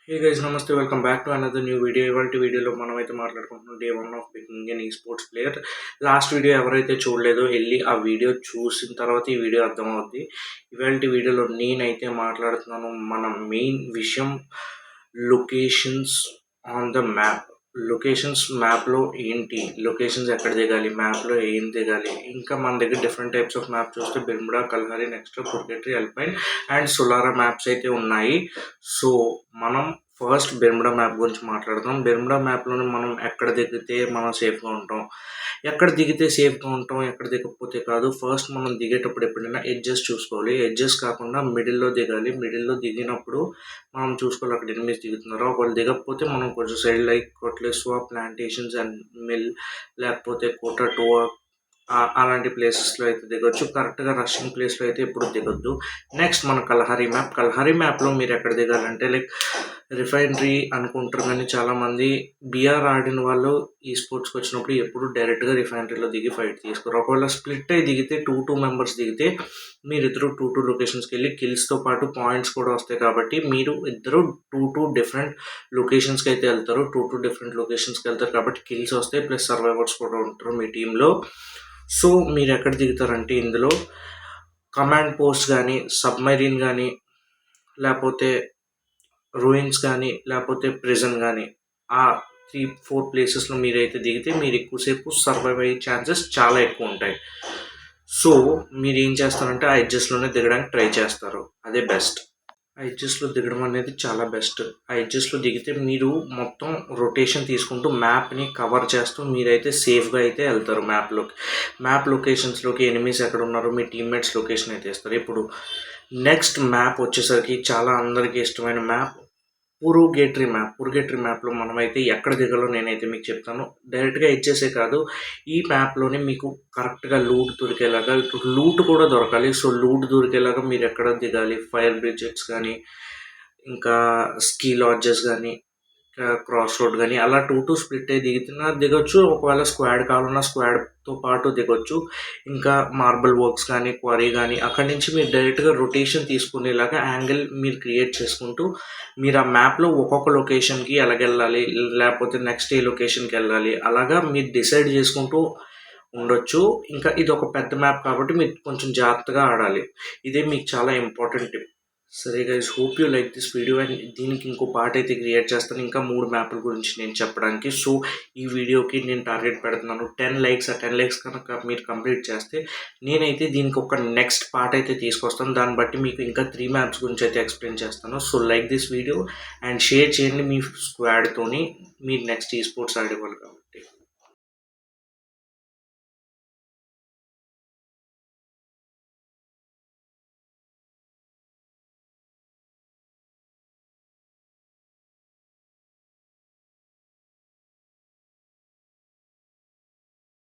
Hey guys నమస్తే welcome back to another new video. ఇవాళ వీడియోలో మనం అయితే మాట్లాడుకుంటున్నాం డే 1 ఆఫ్ బిగ్ ఇండియన్ ఈ స్పోర్ట్స్ ప్లేయర్. లాస్ట్ వీడియో ఎవరైతే చూడలేదో వెళ్ళి ఆ వీడియో చూసిన తర్వాత ఈ వీడియో అర్థమవుద్ది. ఇవాళ వీడియోలో నేనైతే మాట్లాడుతున్నాను మన మెయిన్ విషయం locations on the map. Locations మ్యాప్లో ఏంటి, లొకేషన్స్ ఎక్కడ దిగాలి, మ్యాప్లో ఏం దిగాలి. ఇంకా మన దగ్గర డిఫరెంట్ టైప్స్ ఆఫ్ మ్యాప్ చూస్తే Bermuda, Kalahari, next Purgatory, Alpine and Solara maps అయితే ఉన్నాయి. సో మనం ఫస్ట్ బెర్ముడా మ్యాప్ గురించి మాట్లాడదాం. బెర్ముడా మ్యాప్లోనే మనం ఎక్కడ దిగితే మనం సేఫ్గా ఉంటాం, ఎక్కడ దిగితే సేఫ్గా ఉంటాం, ఎక్కడ దిగకపోతే కాదు. ఫస్ట్ మనం దిగేటప్పుడు ఎప్పుడైనా ఎడ్జెస్ చూసుకోవాలి. ఎడ్జెస్ కాకుండా మిడిల్లో దిగాలి. మిడిల్లో దిగినప్పుడు మనం చూసుకోవాలి అక్కడ ఎనిమిస్ దిగుతున్నారు. ఒకవేళ దిగకపోతే మనం కొంచెం సైడ్ లైక్ కొట్లేసువా, ప్లాంటేషన్స్ అండ్ మిల్, లేకపోతే కోటాటోవా అలాంటి ప్లేసెస్లో అయితే దిగొచ్చు. కరెక్ట్గా రష్యింగ్ ప్లేస్లో అయితే ఎప్పుడు దిగొద్దు. నెక్స్ట్ మన కల్హరి మ్యాప్. కల్హరి మ్యాప్లో మీరు ఎక్కడ దిగాలంటే లైక్ రిఫైనరీ అనుకుంటారు, కానీ చాలామంది బీఆర్ ఆడిన వాళ్ళు ఈ స్పోర్ట్స్కి వచ్చినప్పుడు ఎప్పుడు డైరెక్ట్గా రిఫైనరీలో దిగి ఫైట్ తీసుకోరు. ఒకవేళ స్ప్లిట్ అయి దిగితే టూ మెంబర్స్ దిగితే మీరిద్దరు టూ లొకేషన్స్కి వెళ్ళి కిల్స్తో పాటు పాయింట్స్ కూడా వస్తాయి. కాబట్టి మీరు ఇద్దరు టూ డిఫరెంట్ లొకేషన్స్కి అయితే వెళ్తారు. టూ డిఫరెంట్ లొకేషన్స్కి వెళ్తారు కాబట్టి కిల్స్ వస్తాయి, ప్లస్ సర్వైవర్స్ కూడా ఉంటారు మీ టీంలో. సో మీరు ఎక్కడ దిగుతారంటే ఇందులో కమాండ్ పోస్ట్ కానీ, సబ్మెరీన్ కానీ, లేకపోతే రూయిన్స్ కానీ, లేకపోతే ప్రిజన్ కానీ, ఆ 3-4 ప్లేసెస్లో మీరైతే దిగితే మీరు ఎక్కువసేపు సర్వైవ్ అయ్యే ఛాన్సెస్ చాలా ఎక్కువ ఉంటాయి. సో మీరు ఏం చేస్తారంటే ఆ ఎడ్జెస్లోనే దిగడానికి ట్రై చేస్తారు. అదే బెస్ట్. ఆ ఎడ్జెస్లో దిగడం అనేది చాలా బెస్ట్. ఆ ఎడ్జెస్లో దిగితే మీరు మొత్తం రొటేషన్ తీసుకుంటూ మ్యాప్ని కవర్ చేస్తూ మీరైతే సేఫ్గా అయితే వెళ్తారు. మ్యాప్ లొకేషన్స్లోకి ఎనిమీస్ ఎక్కడ ఉన్నారో మీ టీమ్మేట్స్ లొకేషన్ అయితే ఇస్తారు. ఇప్పుడు నెక్స్ట్ మ్యాప్ వచ్చేసరికి చాలా అందరికీ ఇష్టమైన మ్యాప్ పుర్గెటరీ మ్యాప్. పుర్గెటరీ మ్యాప్లో మనమైతే ఎక్కడ దిగాలో నేనైతే మీకు చెప్తాను. డైరెక్ట్గా ఇచ్చేసే కాదు, ఈ మ్యాప్లోనే మీకు కరెక్ట్గా లూట్ దొరికేలాగా, ఇప్పుడు లూట్ కూడా దొరకాలి. సో లూట్ దొరికేలాగా మీరు ఎక్కడ దిగాలి, ఫైర్ బ్రిడ్జెస్ కానీ, ఇంకా స్కీ లాడ్జెస్ కానీ, క్రాస్ రోడ్ కానీ అలా టూ స్ప్లిట్ అయ్యి దిగొచ్చు. ఒకవేళ స్క్వాడ్ కావాలన్నా స్క్వాడ్తో పాటు దిగొచ్చు. ఇంకా మార్బల్ వర్క్స్ కానీ, క్వారీ కానీ, అక్కడి నుంచి మీరు డైరెక్ట్గా రొటేషన్ తీసుకునేలాగా యాంగిల్ మీరు క్రియేట్ చేసుకుంటూ మీరు ఆ మ్యాప్లో ఒక్కొక్క లొకేషన్కి ఎలాగెళ్ళాలి, లేకపోతే నెక్స్ట్ ఏ లొకేషన్కి వెళ్ళాలి, అలాగా మీరు డిసైడ్ చేసుకుంటూ ఉండొచ్చు. ఇంకా ఇది ఒక పెద్ద మ్యాప్ కాబట్టి మీరు కొంచెం జాగ్రత్తగా ఆడాలి. ఇదే మీకు చాలా ఇంపార్టెంట్ టిప్. సరే guys, hope you like this video. And దీనికి ఇంకో పార్ట్ అయితే క్రియేట్ చేస్తాను, ఇంకా 3 మ్యాప్ల గురించి నేను చెప్పడానికి. సో ఈ వీడియోకి నేను టార్గెట్ పెడుతున్నాను 10 లైక్స్. ఆ 10 లైక్స్ కనుక మీరు కంప్లీట్ చేస్తే నేనైతే దీనికి ఒక నెక్స్ట్ పార్ట్ అయితే తీసుకొస్తాను. దాన్ని బట్టి మీకు ఇంకా 3 మ్యాప్స్ గురించి అయితే ఎక్స్ప్లెయిన్ చేస్తాను. So like this video and share చేయండి మీ స్క్వాడ్తోని. మీరు నెక్స్ట్ ఈ స్పోర్ట్స్ ఆడేవాళ్ళు కావాలి.